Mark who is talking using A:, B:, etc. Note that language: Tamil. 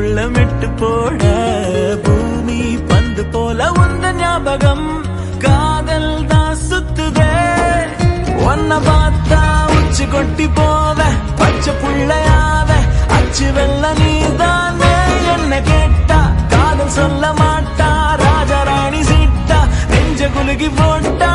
A: நெஞ்சுக்குள்ள மெட்டு போட பூமி பந்து போல உந்த ஞாபகம் காதல் தான் சுத்துதே ஒன்ன பார்த்தா உச்சி கொட்டி போவ பச்சை புள்ளையாவ அச்சு வெள்ள நீதானே என்ன கேட்டா காதல் சொல்ல மாட்டா ராஜா ராணி சீட்டா நெஞ்ச குலுகி போட்டா